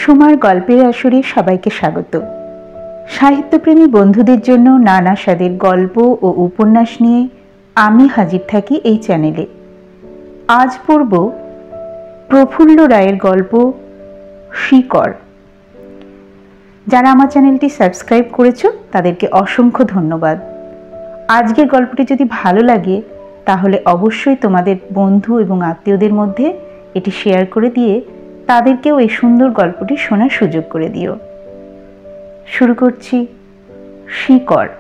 সুমার গল্পের আসরে সবাইকে স্বাগত। সাহিত্যপ্রেমী বন্ধুদের জন্য নানা স্বাদের গল্প ও উপন্যাস নিয়ে আমি হাজির থাকি এই চ্যানেলে। আজ পড়ব প্রফুল্ল রায়ের গল্প শিকড়। যারা আমার চ্যানেলটি সাবস্ক্রাইব করেছো তাদেরকে অসংখ্য ধন্যবাদ। আজকের গল্পটি যদি ভালো লাগে তাহলে অবশ্যই তোমাদের বন্ধু এবং আত্মীয়দের মধ্যে এটি শেয়ার করে দিয়ে তাদেরকেও এই সুন্দর গল্পটি শোনার সুযোগ করে দিও। শুরু করছি শিকড়।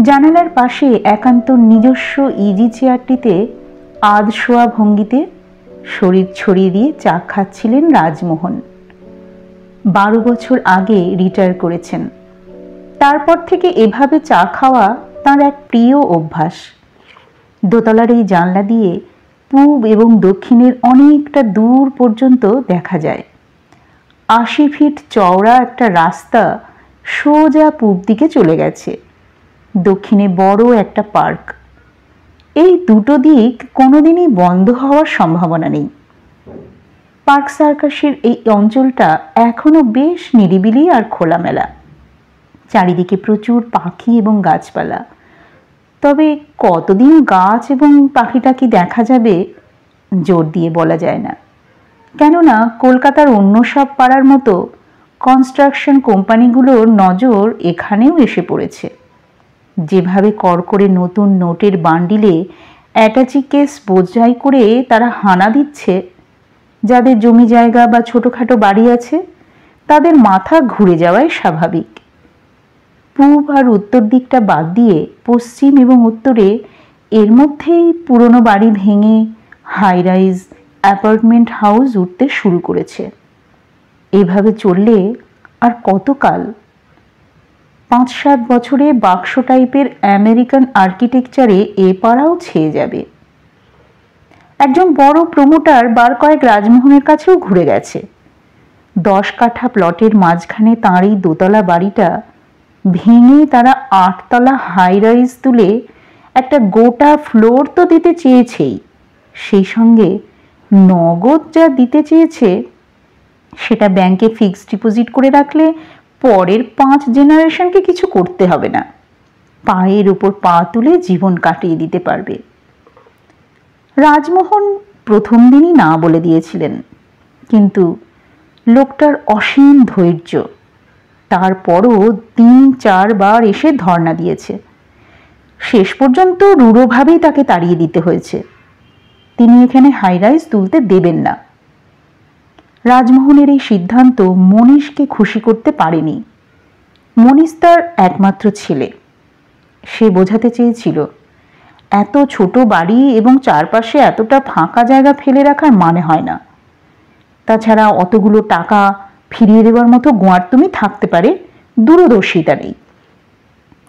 জানালার পাশে একান্ত নিজস্ব ইজি চেয়ারটিতে আধশোয়া ভঙ্গিতে শরীর ছড়িয়ে দিয়ে চা খাচ্ছিলেন রাজমোহন। 12 বছর আগে রিটায়ার করেছেন। তারপর থেকে এভাবে চা খাওয়া তার এক প্রিয় অভ্যাস। দোতলার এই জানলা দিয়ে পূব এবং দক্ষিণের অনেকটা দূর পর্যন্ত দেখা যায়। 80 ফিট চওড়া একটা রাস্তা সোজা পূব দিকে চলে গেছে। দক্ষিণে বড় একটা পার্ক। এই দুটো দিক কোনোদিনই বন্ধ হওয়ার সম্ভাবনা নেই। পার্ক সার্কাসের এই অঞ্চলটা এখনো বেশ নিরিবিলি আর খোলামেলা। চারিদিকে প্রচুর পাখি এবং গাছপালা। তবে কতদিন গাছ এবং পাখিটাকে দেখা যাবে জোর দিয়ে বলা যায় না। কেননা কলকাতার অন্য সব পাড়ার মতো কনস্ট্রাকশন কোম্পানিগুলোর নজর এখানেও এসে পড়েছে। যেভাবে করে নতুন নোটের বান্ডিলে অ্যাটাচি কেস বোঝাই করে তারা হানা দিচ্ছে, যাদের জমি জায়গা বা ছোটোখাটো বাড়ি আছে তাদের মাথা ঘুরে যাওয়াই স্বাভাবিক। পূব আর উত্তর দিকটা বাদ দিয়ে পশ্চিম এবং উত্তরে এর মধ্যেই পুরনো বাড়ি ভেঙে হাই রাইজ অ্যাপার্টমেন্ট হাউস উঠতে শুরু করেছে। এভাবে চললে আর কতকাল? 5-7 বছরে বাক্স টাইপের আমেরিকান আর্কিটেকচারে এ পাড়াও ছেয়ে যাবে। একজন বড় প্রমোটার বার কয়েক রাজমোহনের কাছেও ঘুরে গেছে। 10 কাঠা প্লটের মাঝখানে তাঁর এই দোতলা বাড়িটা ভেঙে তারা 8 তলা হাই রাইজ তুলে একটা গোটা ফ্লোর তো দিতে চেয়েছেই, সেই সঙ্গে নগদ যা দিতে চেয়েছে সেটা ব্যাংকে ফিক্সড ডিপোজিট করে রাখলে পরের 5 জেনারেশনকে কিছু করতে হবে না। পায়ের উপর পা তুলে জীবন কাটিয়ে দিতে পারবে। রাজমোহন প্রথম দিনই না বলে দিয়েছিলেন, কিন্তু লোকটার অসীম ধৈর্য। তারপরও 3-4 বার এসে ধর্ণা দিয়েছে। শেষ পর্যন্ত রূঢ়ভাবেই তাকে তাড়িয়ে দিতে হয়েছে। তিনি এখানে হাই রাইজ তুলতে দেবেন না। রাজমোহনের এই সিদ্ধান্ত মনীষকে খুশি করতে পারেনি। মনীষ তার একমাত্র ছেলে। সে বোঝাতে চেয়েছিল এত ছোট বাড়ি এবং চারপাশে এতটা ফাঁকা জায়গা ফেলে রাখার মানে হয় না। তাছাড়া অতগুলো টাকা ফিরিয়ে দেওয়ার মতো গোয়ার তুমি থাকতে পারে, দূরদর্শিতা নেই।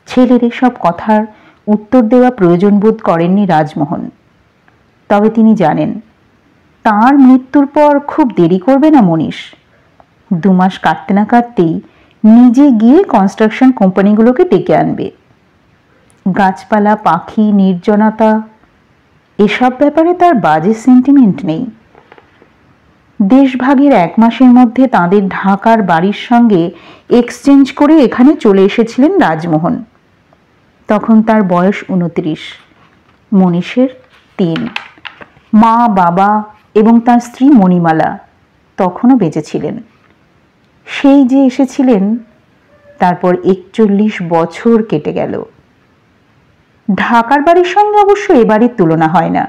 ছেলের এসব কথার উত্তর দেওয়া প্রয়োজন বোধ করেননি রাজমোহন। তবে তিনি জানেন তাঁর মৃত্যুর পর খুব দেরি করবে না মনীষ। 2 মাস কাটতে না কাটতেই নিজে গিয়ে কনস্ট্রাকশন কোম্পানিগুলোকে ডেকে আনবে। গাছপালা, পাখি, নির্জনতা এসব ব্যাপারে তার বাজে সেন্টিমেন্ট নেই। দেশভাগের 1 মাসের মধ্যে তাদের ঢাকার বাড়ির সঙ্গে এক্সচেঞ্জ করে এখানে চলে এসেছিলেন রাজমোহন। তখন তার বয়স 29, মনীষের 3। মা, বাবা এবং তার স্ত্রী মণিমালা তখনও বেঁচে ছিলেন। সেই যে এসেছিলেন, তারপর 41 বছর কেটে গেল। ঢাকার বাড়ির সঙ্গে অবশ্য এ বাড়ির তুলনা হয় না।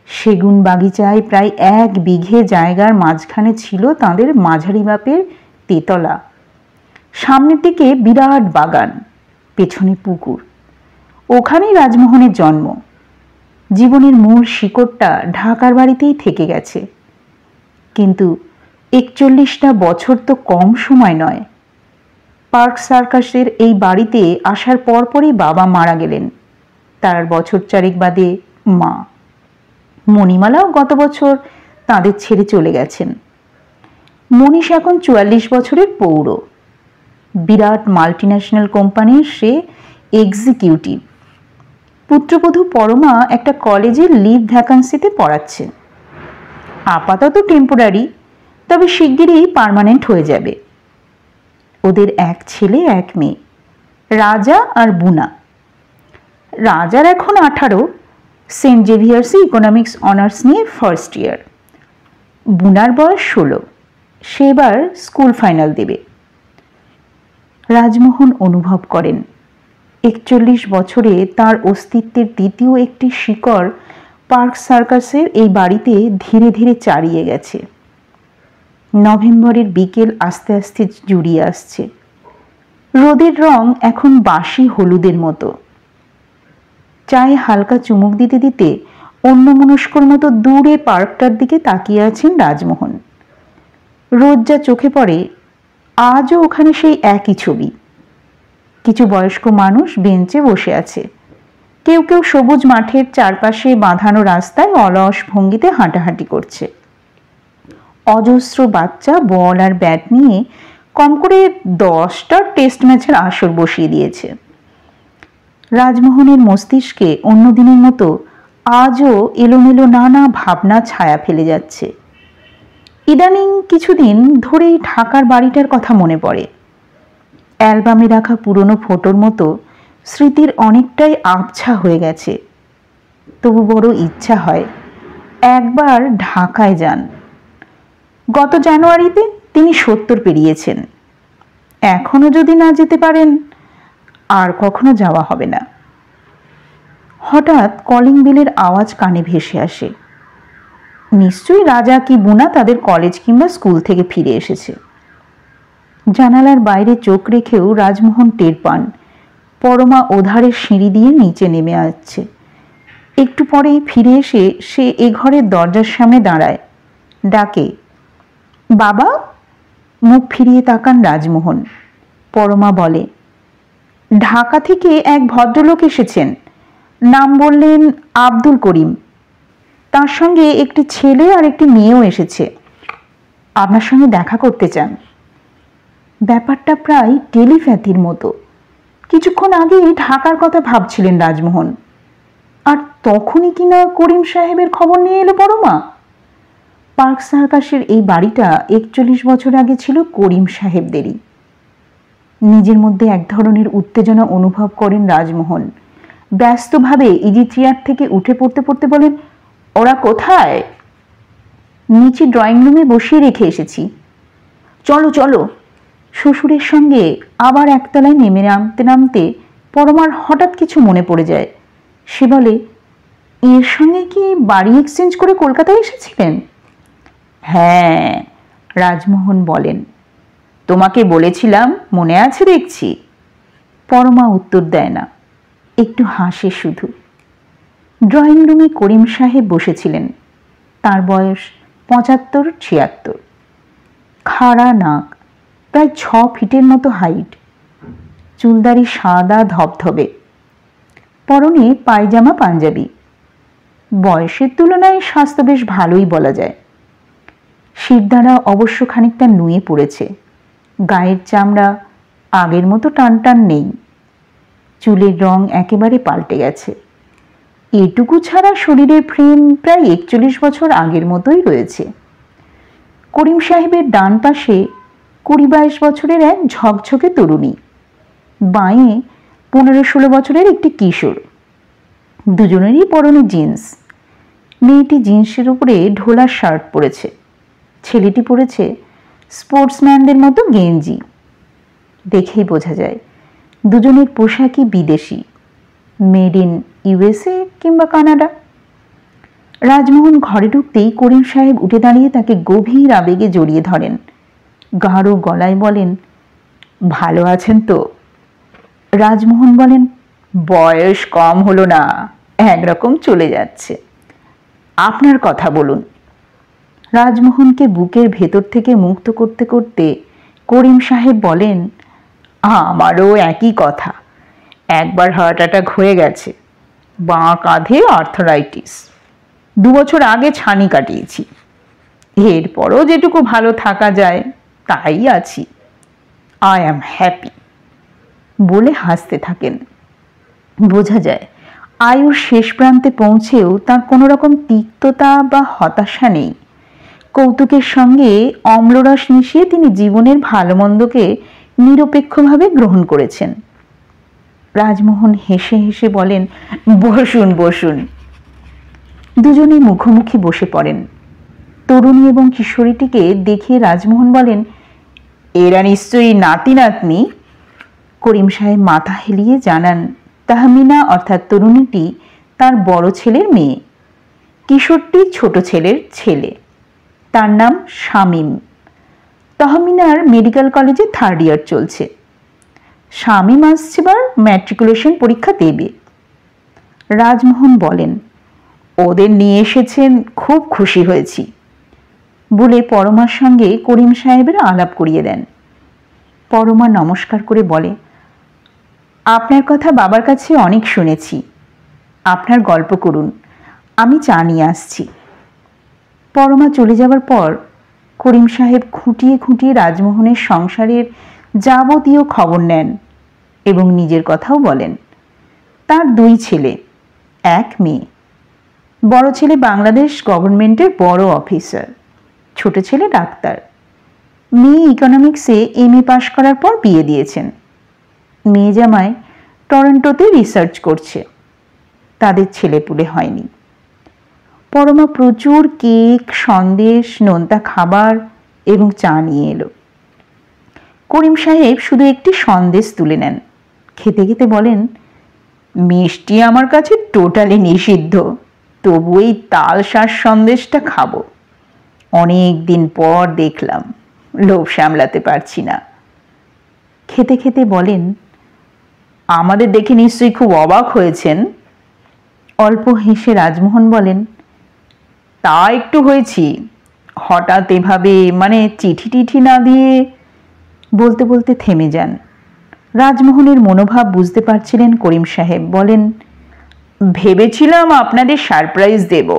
সেগুন বাগিচায় প্রায় 1 বিঘে জায়গার মাঝখানে ছিল তাঁদের মাঝারি বাপের তেতলা। সামনের দিকে বিরাট বাগান, পেছনে পুকুর। ওখানেই রাজমোহনের জন্ম। জীবনের মূল শিকড়টা ঢাকার বাড়িতেই থেকে গেছে। কিন্তু 41টা বছর তো কম সময় নয়। পার্ক সার্কাসের এই বাড়িতে আসার পরপরই বাবা মারা গেলেন। তার বছর 4 বাদে মা। মণিমালাও গত বছর তাদের ছেড়ে চলে গেছেন। মনীষ এখন 44 বছরের পৌর। বিরাট মাল্টিন্যাশনাল কোম্পানির সে এক্সিকিউটিভ। পুত্রবধূ পরমা একটা কলেজের লিভ ভ্যাকান্সিতে পড়াচ্ছে। আপাতত টেম্পোরারি, তবে শিগগিরই পার্মানেন্ট হয়ে যাবে। ওদের এক ছেলে এক মেয়ে, রাজা আর বুনা। রাজার এখন 18, সেন্ট জেভিয়ার্সে ইকোনমিক্স অনার্স নিয়ে ফার্স্ট ইয়ার। বুনার বয়স 16, সে এবার স্কুল ফাইনাল দেবে। রাজমোহন অনুভব করেন 41 বছরে তার অস্তিত্বের দ্বিতীয় একটি শিকড় পার্ক সার্কাসের এই বাড়িতে ধীরে ধীরে চারিয়ে গেছে। নভেম্বরের বিকেল আস্তে আস্তে জুড়িয়ে আসছে। রোদের রং এখন বাসি হলুদের মতো। চায়ে হালকা চুমুক দিতে দিতে অন্যমনস্কর মতো দূরে পার্কটার দিকে তাকিয়ে আছেন রাজমোহন। রোদ যা চোখে পড়ে, আজও ওখানে সেই একই ছবি। কিছু বয়স্ক মানুষ বেঞ্চে বসে আছে, কেউ কেউ সবুজ মাঠের চারপাশে বাঁধানো রাস্তায় অলস ভঙ্গিতে হাঁটাহাঁটি করছে। অজস্র বাচ্চা বল আর ব্যাট নিয়ে কম করে 10টা টেস্ট ম্যাচের আসর বসিয়ে দিয়েছে। রাজমোহনের মস্তিষ্কে অন্য দিনের মতো আজও এলোমেলো নানা ভাবনা ছায়া ফেলে যাচ্ছে। ইদানিং কিছুদিন ধরেই ঢাকার বাড়িটার কথা মনে পড়ে। অ্যালবামে রাখা পুরনো ফটোর মতো স্মৃতির অনেকটাই আবছা হয়ে গেছে। তবু বড় ইচ্ছা হয় একবার ঢাকায় যান। গত জানুয়ারিতে তিনি 70 পেরিয়েছেন। এখনো যদি না যেতে পারেন, আর কখনো যাওয়া হবে না। হঠাৎ কলিং বেলের আওয়াজ কানে ভেসে আসে। নিশ্চয়ই রাজা কি বুনা তাদের কলেজ কিংবা স্কুল থেকে ফিরে এসেছে। জানালার বাইরে চোখ রেখেও রাজমোহন টের পান পরমা ওধারের সিঁড়ি দিয়ে নিচে নেমে আসছে। একটু পরেই ফিরে এসে সে এ ঘরের দরজার সামনে দাঁড়ায়, ডাকে, বাবা। মুখ ফিরিয়ে তাকান রাজমোহন। পরমা বলে, ঢাকা থেকে এক ভদ্রলোক এসেছেন, নাম বললেন আব্দুল করিম। তার সঙ্গে একটি ছেলে আর একটি মেয়েও এসেছে, আপনার সঙ্গে দেখা করতে চান। ব্যাপারটা প্রায় টেলিপ্যাথির মতো। কিছুক্ষণ আগেই ঢাকার কথা ভাবছিলেন রাজমোহন, আর তখনই কিনা করিম সাহেবের খবর নিয়ে এলো পরমা। পার্ক সার্কাসের এই বাড়িটা 41 বছর আগে ছিল করিম সাহেবদেরই। নিজের মধ্যে এক ধরনের উত্তেজনা অনুভব করেন রাজমোহন। ব্যস্তভাবে ইজি চেয়ার থেকে উঠে পড়তে পড়তে বলেন, ওরা কোথায়? নিচে ড্রয়িং রুমে বসিয়ে রেখে এসেছি। চলো চলো। শ্বশুরের সঙ্গে আবার একতলায় নেমে নামতে নামতে পরমার হঠাৎ কিছু মনে পড়ে যায়। সে বলে, এর সঙ্গে কি বাড়ি এক্সচেঞ্জ করে কলকাতায় এসেছিলেন? হ্যাঁ, রাজমোহন বলেন, তোমাকে বলেছিলাম, মনে আছে দেখছি। পরমা উত্তর দেয় না, একটু হাসে শুধু। ড্রয়িং রুমে করিম সাহেব বসেছিলেন। তার বয়স 75-76। খাড়া নাক, প্রায় 6 ফিটের মতো হাইট, চুলদারি সাদা ধবধবে, পরনে পায়জামা পাঞ্জাবি। বয়সের তুলনায় স্বাস্থ্য বেশ ভালোই বলা যায়। শিরদাঁড়া অবশ্য খানিকটা নুয়ে পড়েছে, গায়ের চামড়া আগের মতো টানটান নেই, চুলের রং একেবারে পাল্টে গেছে। এটুকু ছাড়া শরীরের ফ্রেম প্রায় 41 বছর আগের মতোই রয়েছে। করিম সাহেবের ডান পাশে 20-22 বছরের এক ঝকঝকে তরুণী, বাঁয়ে 15-16 বছরের একটি কিশোর। দুজনেরই পরনে জিন্স। মেয়েটি জিন্সের উপরে ঢোলা শার্ট পরেছে, ছেলেটি পরেছে স্পোর্টসম্যানদের মতো গেঞ্জি। দেখেই বোঝা যায় দুজনের পোশাকই বিদেশি, মেড ইন ইউএসএ কিংবা কানাডা। রাজমোহন ঘরে ঢুকতেই করিম সাহেব উঠে দাঁড়িয়ে তাকে গভীর আবেগে জড়িয়ে ধরেন। গাঢ় গলায় বলেন, ভালো আছেন তো? রাজমোহন বলেন, বয়স কম হলো না, একরকম চলে যাচ্ছে। আপনার কথা বলুন। রাজমোহনকে বুকের ভেতর থেকে মুক্ত করতে করতে করিম সাহেব বলেন, আমারও একই কথা। একবার হার্ট অ্যাটাক হয়ে গেছে, বাঁ কাঁধে আর্থারাইটিস। 2 বছর আগে ছানি কাটিয়েছি। এরপরও যেটুকু ভালো থাকা যায় তাই আছি। আই অ্যাম হ্যাপি বলে হাসতে থাকেন। বোঝা যায় আয়ুর শেষ প্রান্তে পৌঁছেও তার কোনো রকম তিক্ততা বা হতাশা নেই। কৌতুকের সঙ্গে অম্লরস মিশিয়ে তিনি জীবনের ভালো মন্দকে নিরপেক্ষভাবে গ্রহণ করেছেন। রাজমোহন হেসে হেসে বলেন, বসুন বসুন। দুজনে মুখোমুখি বসে পড়েন। তরুণী এবং কিশোরীটিকে দেখে রাজমোহন বলেন, এরা নিশ্চয়ই নাতি নাতনি। করিম সাহেব মাথা হেলিয়ে জানান, তাহমিনা অর্থাৎ তরুণীটি তার বড় ছেলের মেয়ে, কিশোরটি ছোট ছেলের ছেলে। তার নাম শামীম। তাহমিনার মেডিকেল কলেজে 3rd ইয়ার চলছে। শামীম আসছেবার ম্যাট্রিকুলেশন পরীক্ষা দেবে। রাজমোহন বলেন, ওদের নিয়ে এসেছেন, খুব খুশি হয়েছি বলে পরমার সঙ্গে করিম সাহেবের আলাপ করিয়ে দেন। পরমা নমস্কার করে বলে, আপনার কথা বাবার কাছে অনেক শুনেছি, আপনার গল্প করুন, আমি চা নিয়ে আসছি। পরমা চলে যাবার পর করিম সাহেব খুঁটিয়ে খুঁটিয়ে রাজমোহনের সংসারের যাবতীয় খবর নেন এবং নিজের কথাও বলেন। তার 2 ছেলে, 1 মেয়ে। বড় ছেলে বাংলাদেশ গভর্নমেন্টের বড় অফিসার, ছোট ছেলে ডাক্তার। মেয়ে ইকোনমিক্সে MA পাশ করার পর বিয়ে দিয়েছেন। মেয়ে জামাই টরন্টোতে রিসার্চ করছে। তাদের ছেলেপুলে হয়নি। পরমা প্রচুর কেক, সন্দেশ, নোনতা খাবার এবং চা নিয়ে এলো। করিম সাহেব শুধু একটি সন্দেশ তুলে নেন। খেতে খেতে বলেন, মিষ্টি আমার কাছে টোটালি নিষিদ্ধ, তবু এই তালশাঁস সন্দেশটা খাবো। অনেক দিন পর দেখলাম, লোভ সামলাতে পারছি না। খেতে খেতে বলেন, আমাদের দেখে নিশ্চয়ই খুব অবাক হয়েছেন। অল্প হেসে রাজমোহন বলেন, তা একটু হয়েছি। হঠাৎ এভাবে, মানে চিঠি টিঠি না দিয়ে। বলতে বলতে থেমে যান। রাজমোহনের মনোভাব বুঝতে পারছিলেন করিম সাহেব। বলেন, ভেবেছিলাম আপনাদের সারপ্রাইজ দেব,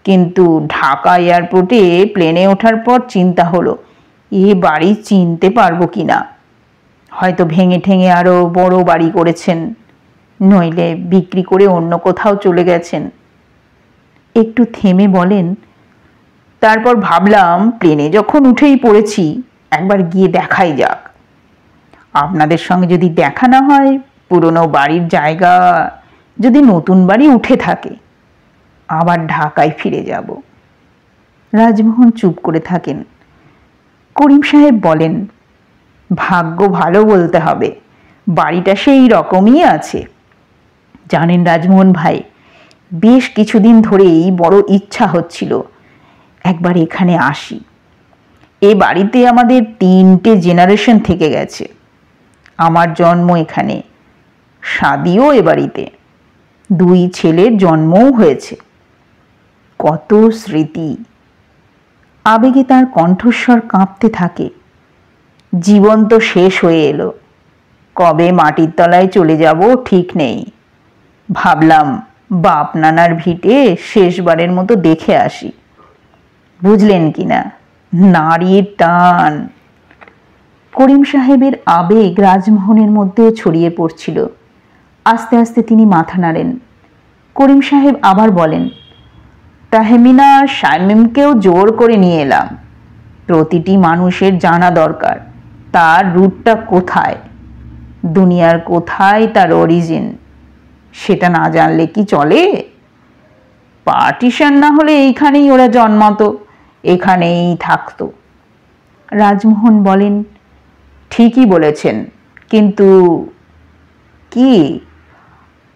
কিন্তু ঢাকা এয়ারপোর্টে প্লেনে ওঠার পর চিন্তা হলো এ বাড়ি চিনতে পারবো কিনা। হয়তো ভেঙে ঠেঙে আরো বড় বাড়ি করেছেন, নইলে বিক্রি করে অন্য কোথাও চলে গেছেন। একটু থেমে বলেন, তারপর ভাবলাম প্লেনে যখন উঠেই পড়েছি, একবার গিয়ে দেখাই যাক। আপনাদের সঙ্গে যদি দেখা না হয়, পুরনো বাড়ির জায়গা যদি নতুন বাড়ি উঠে থাকে, আবার ঢাকায় ফিরে যাব। রাজমোহন চুপ করে থাকেন। করিম সাহেব বলেন, ভাগ্য ভালো বলতে হবে, বাড়িটা সেই রকমই আছে। জানেন রাজমোহন ভাই, বেশ কিছুদিন ধরেই বড় ইচ্ছা হচ্ছিল একবার এখানে আসি। এ বাড়িতে আমাদের 3টে জেনারেশন থেকে গেছে। আমার জন্ম এখানে, শাদিও এ বাড়িতে, 2 ছেলের জন্মও হয়েছে। কত স্মৃতি। আবেগে তার কণ্ঠস্বর কাঁপতে থাকে। জীবন তো শেষ হয়ে এলো, কবে মাটির তলায় চলে যাব ঠিক নেই। ভাবলাম বাপ নানার ভিটে শেষবারের মতো দেখে আসি। বুঝলেন কিনা, নারীর টান। করিম সাহেবের আবেগ রাজমোহনের মধ্যেও ছড়িয়ে পড়ছিল। আস্তে আস্তে তিনি মাথা নাড়েন। করিম সাহেব আবার বলেন, তাহমিনা শামীমকেও জোর করে নিয়ে এলাম। প্রতিটি মানুষের জানা দরকার তার রুটটা কোথায়, দুনিয়ার কোথায় তার অরিজিন। সেটা না জানলে কি চলে? পার্টিশন না হলে এইখানেই ওরা জন্মাতো, এখানেই থাকতো। রাজমোহন বলেন, ঠিকই বলেছেন, কিন্তু কি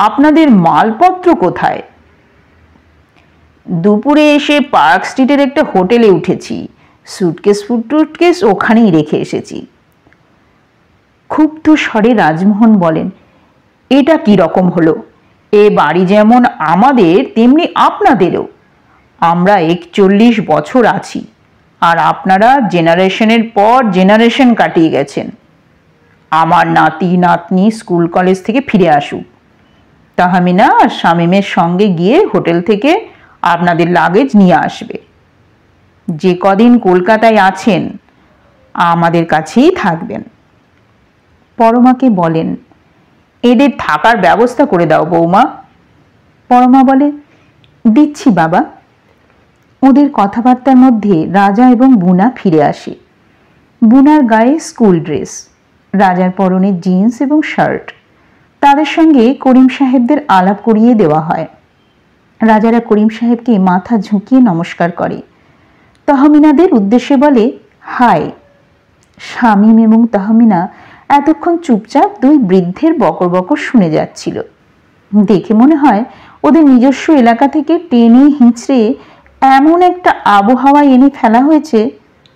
আপনাদের মালপত্র কোথায়? দুপুরে এসে পার্ক স্ট্রিটের একটা হোটেলে উঠেছি, সুটকেস ওখানেই রেখে এসেছি। ক্ষুব্ধ স্বরে রাজমোহন বলেন, এটা কি রকম হলো? এ বাড়ি যেমন আমাদের তেমনি আপনাদেরও। আমরা 41 বছর আছি, আর আপনারা জেনারেশনের পর জেনারেশন কাটিয়ে গেছেন। আমার নাতি নাতনি স্কুল কলেজ থেকে ফিরে আসুক, তাহমিনা আর শামীমের সঙ্গে গিয়ে হোটেল থেকে আপনাদের লাগেজ নিয়ে আসবে। যে কদিন কলকাতায় আছেন আমাদের কাছেই থাকবেন। পরমাকে বলেন, এদের থাকার ব্যবস্থা করে দাও বৌমা। পরমা বলে, দিচ্ছি বাবা। ওদের কথাবার্তার মধ্যে রাজা এবং বুনা ফিরে আসে। বুনার গায়ে স্কুল ড্রেস, রাজার পরনে জিন্স এবং শার্ট। তাদের সঙ্গে করিম সাহেবদের আলাপ করিয়ে দেওয়া হয়। রাজারা করিম সাহেবকে মাথা ঝুঁকিয়ে নমস্কার করে, তহমিনাদের উদ্দেশ্যে বলে হাই। শামীম এবং তহমিনা এতক্ষণ চুপচাপ দুই বৃদ্ধের বকর বকর শুনে যাচ্ছিল। দেখে মনে হয় ওদের নিজস্ব এলাকা থেকে টেনে হিঁচড়ে এমন একটা আবহাওয়া এনে ফেলা হয়েছে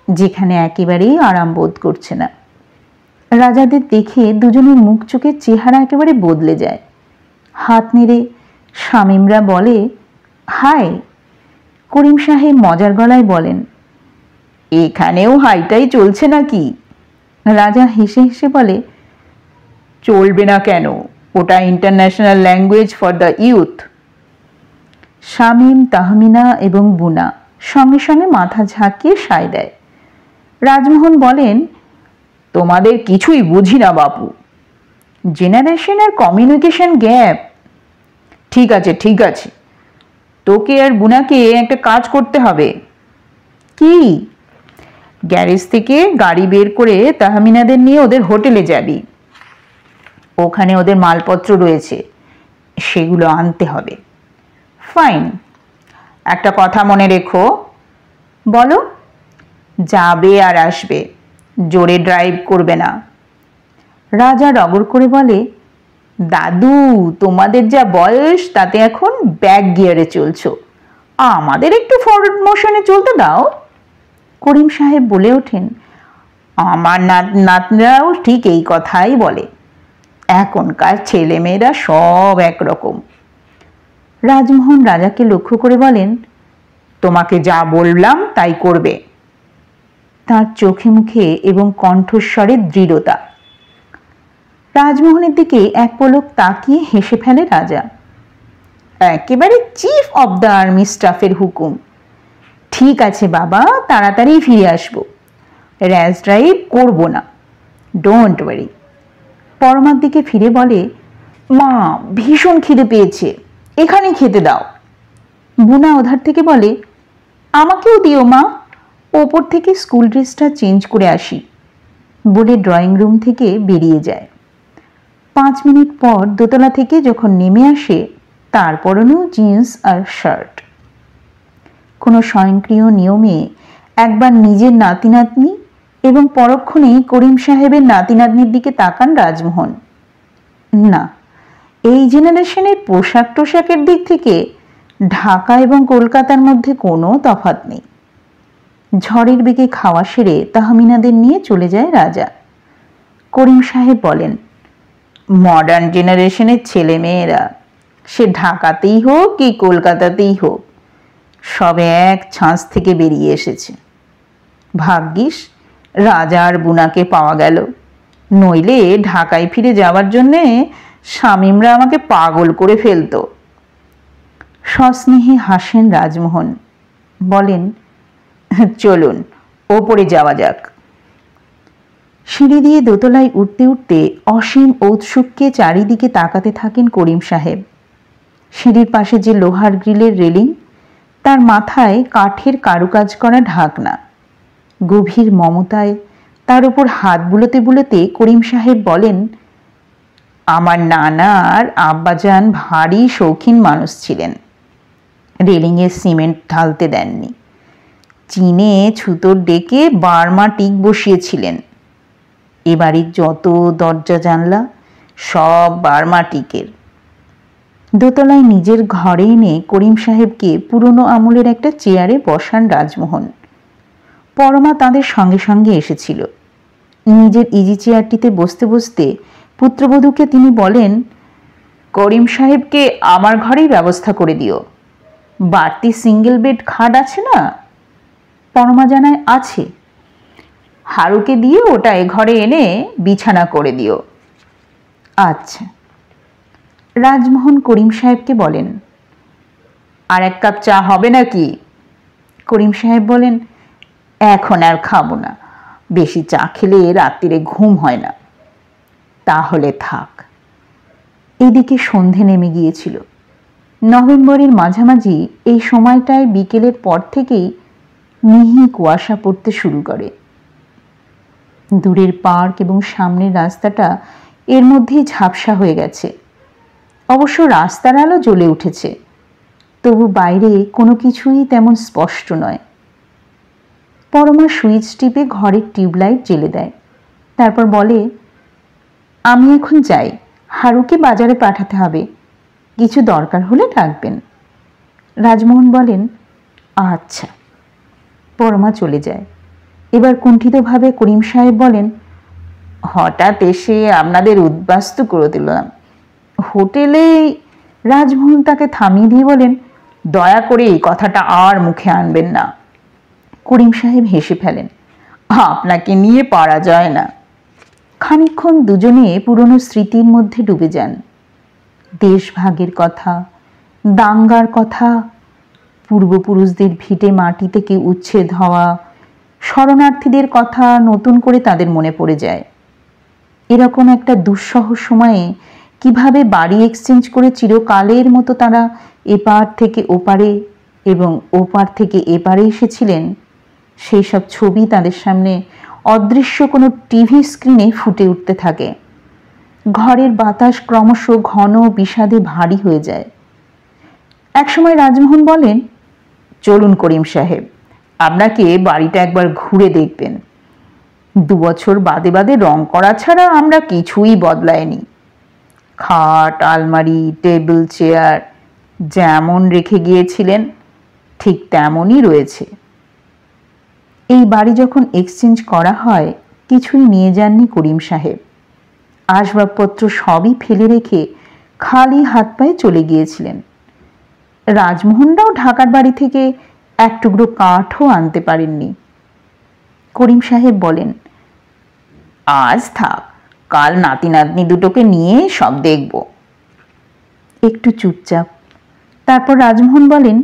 যেখানে একেবারেই আরাম বোধ করছে না। রাজাদের দেখে দুজনের মুখ চোখের চেহারা একেবারে বদলে যায়। হাত নেড়ে শামীমরা বলে হাই। করিম সাহেব মজার গলায় বলেন, এখানেও হাইটাই চলছে নাকি? রাজা হেসে হেসে বলে, চলবে না কেন, ওটা international language for the youth. Shamim, Tahmina এবং বুনা সঙ্গে সঙ্গে মাথা ঝাঁকিয়ে সায় দেয়। রাজমোহন বলেন, তোমাদের কিছুই বুঝি না বাপু, জেনারেশন আর কমিউনিকেশন গ্যাপ। ঠিক আছে ঠিক আছে, তোকে আর বুনাকে একটা কাজ করতে হবে। কি? গ্যারেজ থেকে গাড়ি বের করে তাহমিনাদের নিয়ে ওদের হোটেলে যাবি। ওখানে ওদের মালপত্র রয়েছে, সেগুলো আনতে হবে। ফাইন। একটা কথা মনে রেখো। বলো। যাবে আর আসবে, জোরে ড্রাইভ করবে না। রাজা রগর করে বলে, দাদু তোমাদের যা বয়স তাতে এখন ব্যাক গিয়ারে চলছো, আমাদের একটু ফরওয়ার্ড মোশনে চলতে দাও। করিম সাহেব বলে ওঠেন, আমার নাতনারাও ঠিক এই কথাই বলে, এখনকার ছেলেমেয়েরা সব একরকম। রাজমোহন রাজাকে লক্ষ্য করে বলেন, তোমাকে যা বললাম তাই করবে। তার চোখে মুখে এবং কণ্ঠস্বরে দৃঢ়তা। রাজমোহনের দিকে এক পলক তাকিয়ে হেসে ফেলে রাজা। একেবারে চিফ অব দ্য আর্মি স্টাফের হুকুম। ঠিক আছে বাবা, তাড়াতাড়ি ফিরে আসবো, র্যাশ ড্রাইভ করবো না, ডোন্ট ওয়ারি। পরমার দিকে ফিরে বলে, মা ভীষণ খিদে পেয়েছে, এখানে খেতে দাও। বুনা ওধার থেকে বলে, আমাকেও দিও মা, ওপর থেকে স্কুল ড্রেসটা চেঞ্জ করে আসি বলে ড্রয়িং রুম থেকে বেরিয়ে যায়। 5 মিনিট পর দোতলা থেকে যখন নেমে আসে, তার পরনেও জিন্স আর শার্ট। কোনো স্বয়ংক্রিয় নিয়মে একবার নিজের নাতি নাতনি এবং পরক্ষণেই করিম সাহেবের নাতি নাতনির দিকে তাকান রাজমোহন। না, এই জেনারেশনের পোশাক টোশাকের দিক থেকে ঢাকা এবং কলকাতার মধ্যে কোনো তফাৎ নেই। ঝড়ের বেগে খাওয়া সেরে তাহমিনাদের নিয়ে চলে যায় রাজা। করিম সাহেব বলেন, মডার্ন জেনারেশনের ছেলে মেয়েরা সে ঢাকাতেই হোক কি কলকাতাতেই হোক, সব এক ছাঁচ থেকে বেরিয়ে এসেছে। ভাগ্যিস রাজা আর বুনাকে পাওয়া গেল, নইলে ঢাকায় ফিরে যাওয়ার জন্যে শামীমরা আমাকে পাগল করে ফেলতো। সস্নেহে হাসেন রাজমোহন, বলেন, চলুন ওপরে যাওয়া যাক। সিঁড়ি দিয়ে দোতলায় উঠতে উঠতে অসীম ঔৎসুক্যে চারিদিকে তাকাতে থাকেন করিম সাহেব। সিঁড়ির পাশে যে লোহার গ্রিলের রেলিং, তার মাথায় কাঠের কারুকাজ করা ঢাকনা। গভীর মমতায় তার উপর হাত বুলোতে বুলোতে করিম সাহেব বলেন, আমার নানা আর আব্বাজান ভারী শৌখিন মানুষ ছিলেন, রেলিংয়ে সিমেন্ট ঢালতে দেননি, চীনে ছুতোর ডেকে বার্মা টিক বসিয়েছিলেন। এ বাড়ির যত দরজা জানলা সব বার্মা টিকের। দোতলায় নিজের ঘরে এনে করিম সাহেবকে পুরনো আমলের একটা চেয়ারে বসান রাজমোহন। পরমা তাদের সঙ্গে সঙ্গে এসেছিল। নিজের ইজি চেয়ারটিতে বসতে বসতে পুত্রবধূকে তিনি বলেন, করিম সাহেবকে আমার ঘরেই ব্যবস্থা করে দিও। বাড়তি সিঙ্গেল বেড খাট আছে না? পরমা জানায়, আছে। হারুকে দিয়ে ওটা এ ঘরে এনে বিছানা করে দিও। আচ্ছা। রাজমোহন করিম সাহেবকে বলেন, আর এক কাপ চা হবে নাকি? করিম সাহেব বলেন, এখন আর খাবো না, বেশি চা খেলে রাত্রিরে ঘুম হয় না। তাহলে থাক। এদিকে সন্ধে নেমে গিয়েছিল। নভেম্বরের মাঝামাঝি এই সময়টায় বিকেলের পর থেকেই মিহি কুয়াশা পড়তে শুরু করে। দূরের পার্ক এবং সামনের রাস্তাটা এর মধ্যেই ঝাপসা হয়ে গেছে। অবশ্য রাস্তার আলো জ্বলে উঠেছে, তবু বাইরে কোনো কিছুই তেমন স্পষ্ট নয়। পরমা সুইচ টিপে ঘরের টিউবলাইট জ্বেলে দেয়, তারপর বলে, আমি এখন যাই, হারুকে বাজারে পাঠাতে হবে, কিছু দরকার হলে ডাকবেন। রাজমোহন বলেন, আচ্ছা। পরমা চলে যায়। এবার কুণ্ঠিতভাবে করিম সাহেব বলেন, হঠাৎ এসে আপনাদের উদ্বাস্তু করে দিলাম হোটেলে। রাজমোহন তাকে থামিয়ে দিয়ে বলেন, দয়া করে এই কথাটা আর মুখে আনবেন না। করিম সাহেব হেসে ফেলেন, আপনাকে নিয়ে পারা যায় না। খানিকক্ষণ দুজনে পুরনো স্মৃতির মধ্যে ডুবে যান। দেশভাগের কথা, দাঙ্গার কথা, পূর্বপুরুষদের ভিটে মাটি থেকে উচ্ছেদ হওয়া, শরণার্থীদের কথা নতুন করে তাদের মনে পড়ে যায়। এরকম একটা দুঃসহ সময়ে কিভাবে বাড়ি এক্সচেঞ্জ করে চিরকালের মতো তারা এপার থেকে ওপারে এবং ওপার থেকে এপারে এসেছিলেন, সেই সব ছবি তাদের সামনে অদৃশ্য কোনো টিভি স্ক্রিনে ফুটে উঠতে থাকে। ঘরের বাতাস ক্রমশ ঘন বিষাদে ভারী হয়ে যায়। একসময় রাজমোহন বলেন, চলুন করিম সাহেব, আপনাকে বাড়িটা একবার ঘুরে দেখবেন। 2 বছর বাদে বাদে রং করা ছাড়া আমরা কিছুই বদলায়নি। খাট, আলমারি, টেবিল, চেয়ার যেমন রেখে গিয়েছিলেন ঠিক তেমনই রয়েছে। এই বাড়ি যখন এক্সচেঞ্জ করা হয় কিছুই নিয়ে যাননি করিম সাহেব। আসবাবপত্র সবই ফেলে রেখে খালি হাত পায়ে চলে গিয়েছিলেন। রাজমোহনরাও ঢাকার বাড়ি থেকে এক টুকরো কাঠও আনতে পারেননি। করিম সাহেব বলেন, আজ থাক, কাল নাতি নাতনি দুটোকে নিয়ে সব দেখব। একটু চুপচাপ। তারপর রাজমোহন বলেন,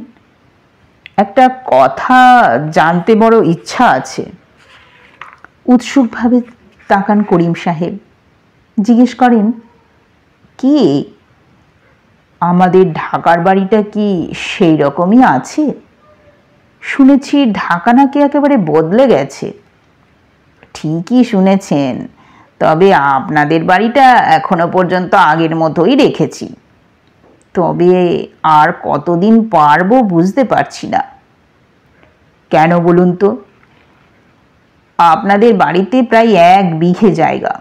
একটা কথা জানতে বড় ইচ্ছা আছে। উৎসুকভাবে তাকান করিম সাহেব, জিজ্ঞেস করেন, কি? আমাদের ঢাকার বাড়িটা কি সেই রকমই আছে? শুনেছি ঢাকা নাকি একেবারে বদলে গেছে। ঠিকই শুনেছেন, তবে আপনাদের বাড়িটা এখনো পর্যন্ত আগের মতোই রেখেছি। তবে আর কতদিন পারবো বুঝতে পারছি না। কেন বলুন তো? আপনাদের বাড়িতে প্রায় 1 বিঘে জায়গা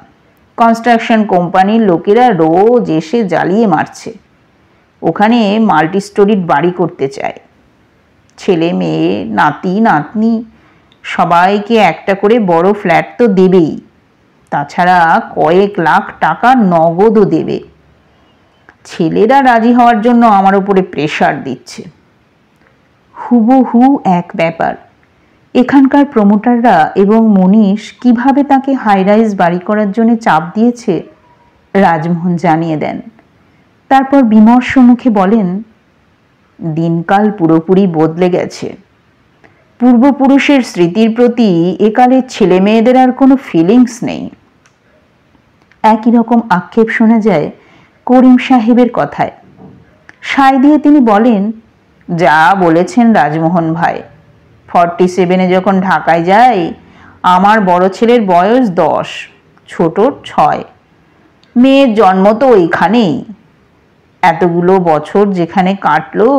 কনস্ট্রাকশন কোম্পানির লোকেরা রোজ এসে জ্বালিয়ে মারছে। ওখানে মাল্টি স্টোরিড বাড়ি করতে চায়। ছেলে মেয়ে, নাতি নাতনি সবাইকে একটা করে বড় ফ্ল্যাট তো দেবেই, তাছাড়া কয়েক লাখ টাকা নগদও দেবে। ছেলেরা রাজি হওয়ার জন্য আমার উপরে প্রেশার দিচ্ছে। হুবহু এক ব্যাপার। এখানকার প্রমোটাররা এবং মনীষ কিভাবে তাকে হাইরাইজ বাড়ি করার জন্য চাপ দিয়েছে রাজমোহন জানিয়ে দেন। তারপর বিমর্ষ মুখে বলেন, দিনকাল পুরোপুরি বদলে গেছে। পূর্বপুরুষের স্মৃতির প্রতি একালের ছেলে মেয়েদের আর কোনো ফিলিংস নেই। একই রকম আক্ষেপ শোনা যায় করিম সাহেবের কথায়। সায় দিয়ে তিনি বলেন, যা বলেছেন রাজমোহন ভাই, 47-এ যখন ঢাকায় যাই আমার বড় ছেলের বয়স 10, ছোটর 6। মেয়ের জন্ম তো ওইখানেই। এতগুলো বছর যেখানে কাটলো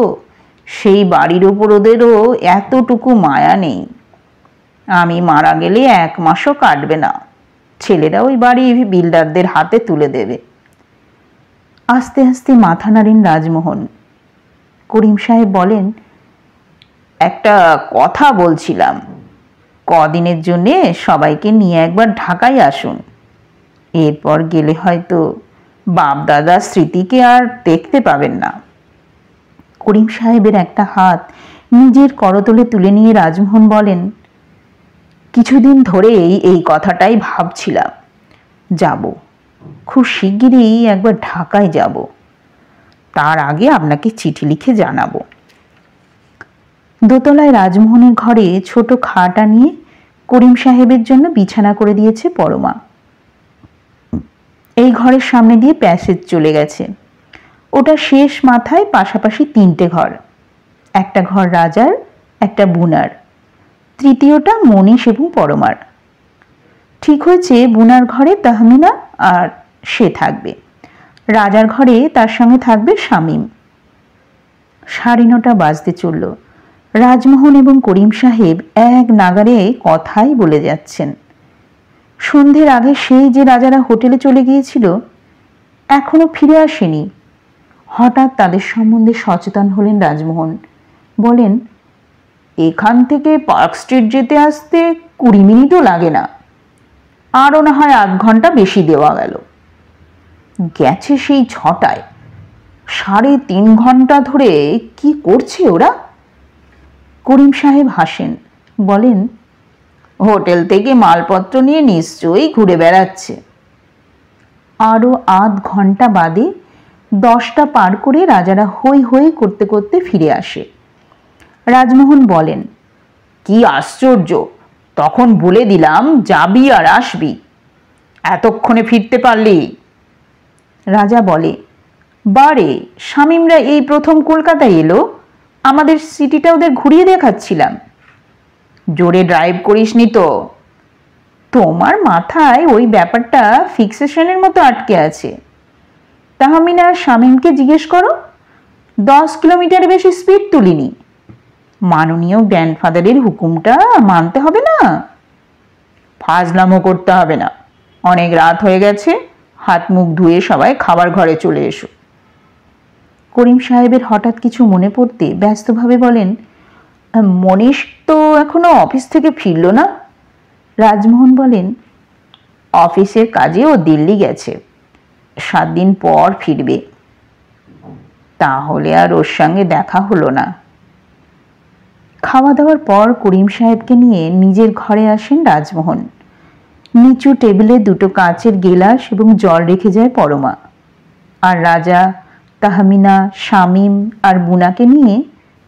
সেই বাড়ির ওপর ওদেরও এতটুকু মায়া নেই। আমি মারা গেলে 1 মাসও কাটবে না, ছেলেরা ওই বাড়ি বিল্ডারদের হাতে তুলে দেবে। আস্তে আস্তে মাথা নাড়েন রাজমোহন। করিম সাহেব বলেন, একটা কথা বলছিলাম, কদিনের জন্যে সবাইকে নিয়ে একবার ঢাকায় আসুন। এরপর গেলে হয়তো বাপ দাদার স্মৃতিকে আর দেখতে পাবেন না। করিম সাহেবের একটা হাত নিজের করতলে তুলে নিয়ে রাজমোহন বলেন, কিছুদিন ধরেই এই কথাটাই ভাবছিলাম, যাব, খুব শিগগিরই একবার ঢাকায় যাব। তার আগে আপনাকে চিঠি লিখে জানাবো। দোতলায় রাজমোহনের ঘরে ছোট খাট আনিয়ে করিম সাহেবের জন্য বিছানা করে দিয়েছে পরমা। এই ঘরের সামনে দিয়ে প্যাসেজ চলে গেছে। ওটা শেষ মাথায় পাশাপাশি 3টে ঘর, একটা ঘর রাজার, একটা বুনার, তৃতীয়টা মনীষ এবং পরমার। ঠিক হয়েছে বুনার ঘরে তাহমিনা আর সে থাকবে, রাজার ঘরে তার সঙ্গে থাকবে শামীম। 9:30 বাজতে চলল। রাজমোহন এবং করিম সাহেব এক নাগারে কথাই বলে যাচ্ছেন। সন্ধ্যের আগে সেই যে রাজারা হোটেলে চলে গিয়েছিল এখনো ফিরে আসেনি। হঠাৎ তাদের সম্বন্ধে সচেতন হলেন রাজমোহন। বলেন, এখান থেকে পার্ক স্ট্রিট যেতে আসতে 20 মিনিটও লাগে না, আরও না হয় আধ ঘন্টা বেশি দেওয়া গেল। গেছে সেই 6টায়, 3.5 ঘন্টা ধরে কি করছে ওরা? করিম সাহেব হাসেন, বলেন, হোটেল থেকে মালপত্র নিয়ে নিশ্চয়ই ঘুরে বেড়াচ্ছে। আরও আধ ঘন্টা বাদে 10টা পার করে রাজারা হই হই করতে করতে ফিরে আসে। রাজমোহন বলেন, কি আশ্চর্য, তখন বলে দিলাম যাবি আর আসবি, এতক্ষণে ফিরতে পারলি? রাজা বলে, বারে, শামীমরা এই প্রথম কলকাতায় এলো, আমাদের সিটিটা ওদের ঘুরিয়ে দেখাচ্ছিলাম। জোরে ড্রাইভ করিসনি তো? তোমার মাথায় ওই ব্যাপারটা ফিক্সেশনের মতো আটকে আছে। তাহমিনা আর শামীমকে জিজ্ঞেস করো, 10 কিলোমিটার বেশি স্পিড তুলিনি। মাননীয় গ্র্যান্ডফাদারের হুকুমটা মানতে হবে না? ফাজলামো করতে হবে না, অনেক রাত হয়ে গেছে, হাত মুখ ধুয়ে সবাই খাবার ঘরে চলে এসো। করিম সাহেবের হঠাৎ কিছু মনে পড়তে ব্যস্তভাবে বলেন, মনীষ তো এখনো অফিস থেকে ফিরল না। রাজমোহন বলেন, অফিসের কাজে ও দিল্লি গেছে, 7 দিন পর ফিরবে। তাহলে আর ওর সঙ্গে দেখা হলো না। খাওয়া দাওয়ার পর করিম সাহেবকে নিয়ে নিজের ঘরে আসেন রাজমোহন। নিচু টেবিলে 2টো কাঁচের গেলাস এবং জল রেখে যায় পরমা। আর রাজা, তাহমিনা, শামীম আর বুনাকে নিয়ে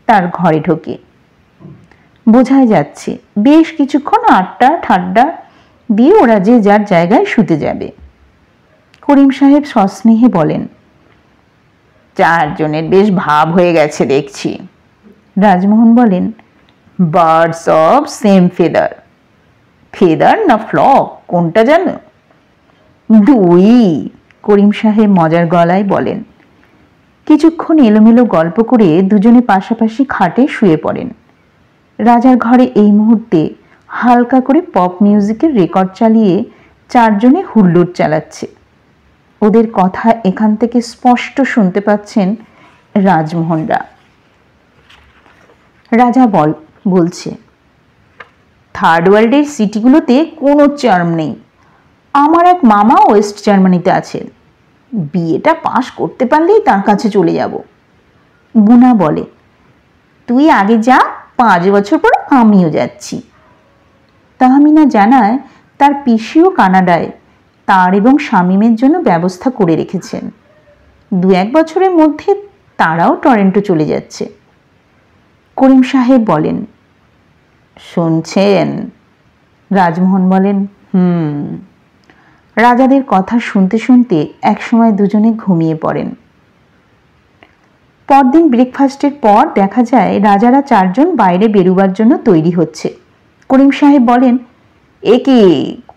তার ঘরে ঢোকে। বোঝাই যাচ্ছে বেশ কিছুক্ষণ আড্ডা ঠাড্ডা দিয়ে ওরা যে যার জায়গায় শুতে যাবে। করিম সাহেব সস্নেহে বলেন, 4 জনের বেশ ভাব হয়ে গেছে দেখছি। রাজমোহন বলেন, birds of same feather. Feather না ফ্লক কোনটা জানো? 2। করিম সাহেব মজার গলায় বলেন। কিছুক্ষণ এলোমেলো গল্প করে দুজনে পাশাপাশি খাটে শুয়ে পড়েন। রাজার ঘরে এই মুহূর্তে হালকা করে পপ মিউজিকের রেকর্ড চালিয়ে 4 জনে হুল্লোড় চালাচ্ছে। ওদের কথা এখান থেকে স্পষ্ট শুনতে পাচ্ছেন রাজমোহনরা। রাজা বলছে, থার্ড ওয়ার্ল্ডের সিটিগুলোতে কোনো চার্ম নেই। আমার এক মামা ওয়েস্ট জার্মানিতে আছেন, বিয়েটা পাশ করতে পারলেই তার কাছে চলে যাব। বুনা বলে, তুই আগে যা, 5 বছর পর আমিও যাচ্ছি। তাহমিনা জানায় তার পিসিও কানাডায় তার এবং শামীমের জন্য ব্যবস্থা করে রেখেছেন। 2-1 বছরের মধ্যে তারাও টরেন্টো চলে যাচ্ছে। করিম সাহেব বলেন, শুনছেন? রাজমোহন বলেন, রাজাদের কথা শুনতে শুনতে একসময় দুজনে ঘুমিয়ে পড়েন। পরদিন ব্রেকফাস্টের পর দেখা যায় রাজারা 4 জন বাইরে বেরুবার জন্য তৈরি হচ্ছে। করিম সাহেব বলেন, এ কি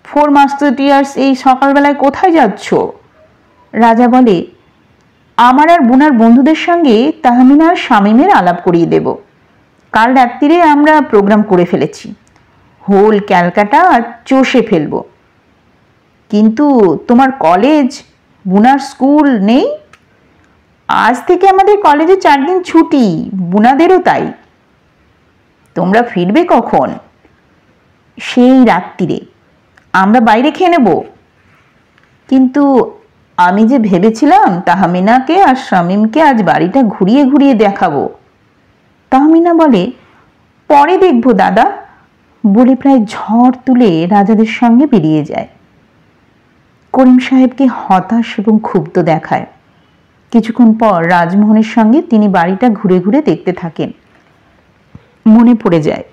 4 মাস্টারটিয়ার্স এই সকালবেলায় কোথায় যাচ্ছ? রাজা বলে, আমার আর বুনার বন্ধুদের সঙ্গে তাহমিনা আর শামীমের আলাপ করিয়ে দেব। কাল রাত্রিরে আমরা প্রোগ্রাম করে ফেলেছি, হোল ক্যালকাটা চষে ফেলব। কিন্তু তোমার কলেজ, বুনার স্কুল নেই? আজ থেকে আমাদের কলেজে 4 দিন ছুটি, বুনাদেরও তাই। তোমরা ফিরবে কখন? সেই রাত্রিরে, আমরা বাইরে খেয়ে নেব। কিন্তু আমি যে ভেবেছিলাম তাহমিনাকে আর শামীমকে আজ বাড়িটা ঘুরিয়ে ঘুরিয়ে দেখাবো। তাহমিনা বলে, পরে দেখব দাদা, বলে প্রায় ঝড় তুলে রাজাদের সঙ্গে বেরিয়ে যায়। করিম সাহেবকে হতাশ এবং ক্ষুব্ধ দেখায়। কিছুক্ষণ পর রাজমোহনের সঙ্গে তিনি বাড়িটা ঘুরে ঘুরে দেখতে থাকেন। মনে পড়ে যায়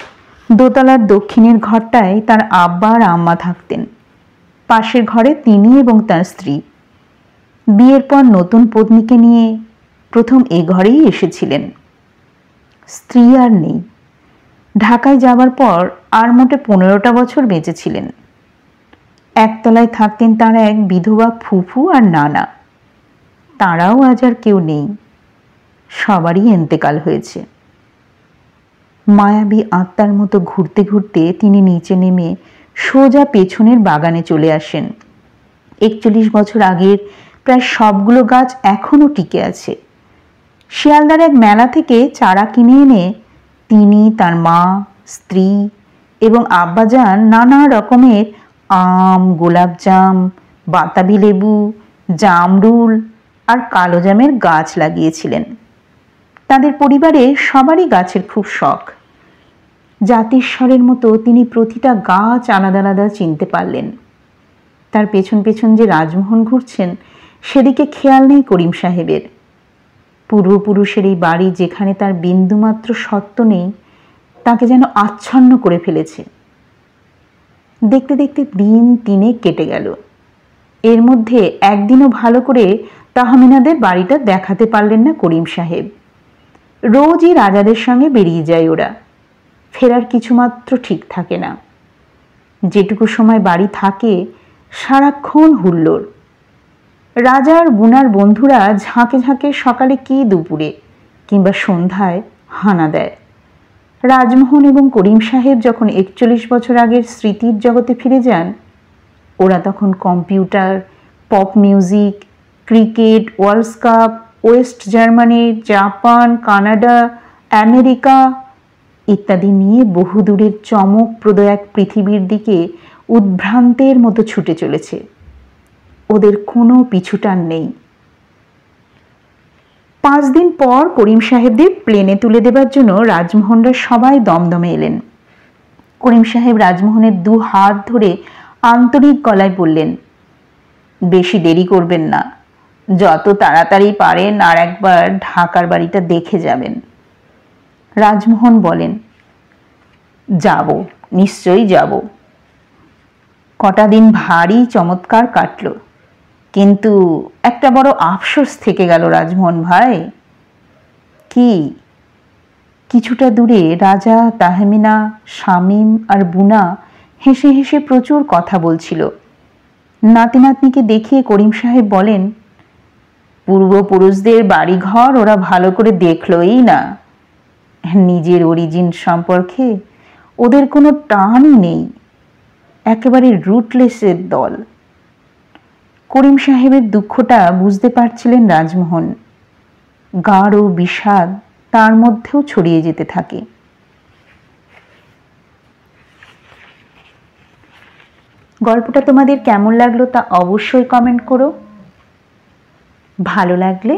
দোতলার দক্ষিণের ঘরটায় তার আব্বা আর আম্মা থাকতেন, পাশের ঘরে তিনি এবং তার স্ত্রী। বিয়ের পর নতুন পত্নীকে নিয়ে প্রথম এ ঘরেই এসেছিলেন। স্ত্রী আর নেই। ঢাকায় যাবার পর আর মোটে 15টা বছর বেঁচেছিলেন। একতলায় থাকতেন তার এক বিধবা ফুফু আর নানা। তারাও আজ আর কেউ নেই। সবারই এন্তেকাল হয়েছে। মায়াবী আত্মার মতো ঘুরতে ঘুরতে তিনি নিচে নেমে সোজা পেছনের বাগানে চলে আসেন। 41 বছর আগের প্রায় সবগুলো গাছ এখনো টিকে আছে। শিয়ালদার এক মেলা থেকে চারা কিনে এনে তিনি, তার মা, স্ত্রী এবং আব্বাজান নানা রকমের আম, গোলাপজাম, বাতাবি লেবু, জামরুল আর কালো জামের গাছ লাগিয়েছিলেন। তাদের পরিবারে সবারই গাছের খুব শখ। জাতিস্বরের মতো তিনি প্রতিটা গাছ আলাদা আলাদা চিনতে পারলেন। তার পেছন পেছন যে রাজমোহন ঘুরছেন সেদিকে খেয়াল নেই করিম সাহেবের। পূর্বপুরুষের এই বাড়ি যেখানে তার বিন্দুমাত্র সত্ত্ব নেই তাকে যেন আচ্ছন্ন করে ফেলেছে। দেখতে দেখতে দিন 3 কেটে গেল। এর মধ্যে একদিনও ভালো করে তাহমিনাদের বাড়িটা দেখাতে পারলেন না করিম সাহেব। রোজই রাজাদের সঙ্গে বেরিয়ে যায় ওরা। ফেরার কিছুমাত্র ঠিক থাকে না। যেটুকু সময় বাড়ি থাকে সারাক্ষণ হুল্লোড়। রাজার বুনার বন্ধুরা ঝাঁকে ঝাঁকে সকালে কি দুপুরে কিংবা সন্ধ্যায় হানা দেয়। রাজমোহন এবং করিম সাহেব যখন 41 বছর আগের স্মৃতির জগতে ফিরে যান, ওরা তখন computer, pop music, cricket, world cup, West Germany, Japan, Canada, America ইত্যাদি নিয়ে বহুদূরের চমকপ্রদ এক পৃথিবীর দিকে উদ্ভ্রান্তের মতো ছুটে চলেছে। ওদের কোনো পিছুটান নেই। 5 দিন পর করিম সাহেবদের প্লেনে তুলে দেবার জন্য রাজমোহনরা সবাই দমদমে এলেন। করিম সাহেব রাজমোহনের 2 হাত ধরে আন্তরিক গলায় বললেন, বেশি দেরি করবেন না, যত তাড়াতাড়ি পারেন আর একবার ঢাকার বাড়িটা দেখে যাবেন। রাজমোহন বলেন, যাব, নিশ্চয়ই যাব। কটা দিন ভারী চমৎকার কাটল, কিন্তু একটা বড় আফসোস থেকে গেল রাজমোহন ভাই। কি? কিছুটা দূরে রাজা, তাহমিনা, শামীম আর বুনা হেসে হেসে প্রচুর কথা বলছিল। নাতি নাতনিকে দেখিয়ে করিম সাহেব বলেন, পূর্বপুরুষদের বাড়িঘর ওরা ভালো করে দেখলই না। নিজের অরিজিন সম্পর্কে ওদের কোনো টানই নেই। একেবারে রুটলেসের দল। করিম সাহেবের দুঃখটা বুঝতে পারছিলেন রাজমোহন। গাঢ় বিষাদ তার মধ্যেও ছড়িয়ে যেতে থাকে। গল্পটা তোমাদের কেমন লাগলো তা অবশ্যই কমেন্ট করো। ভালো লাগলে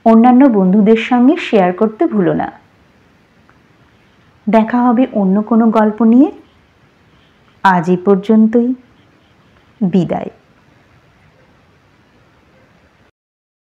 অন্যান্য বন্ধুদের সঙ্গে শেয়ার করতে ভুলো না। দেখা হবে অন্য কোনো গল্প নিয়ে। আজ এই পর্যন্তই। বিদায়।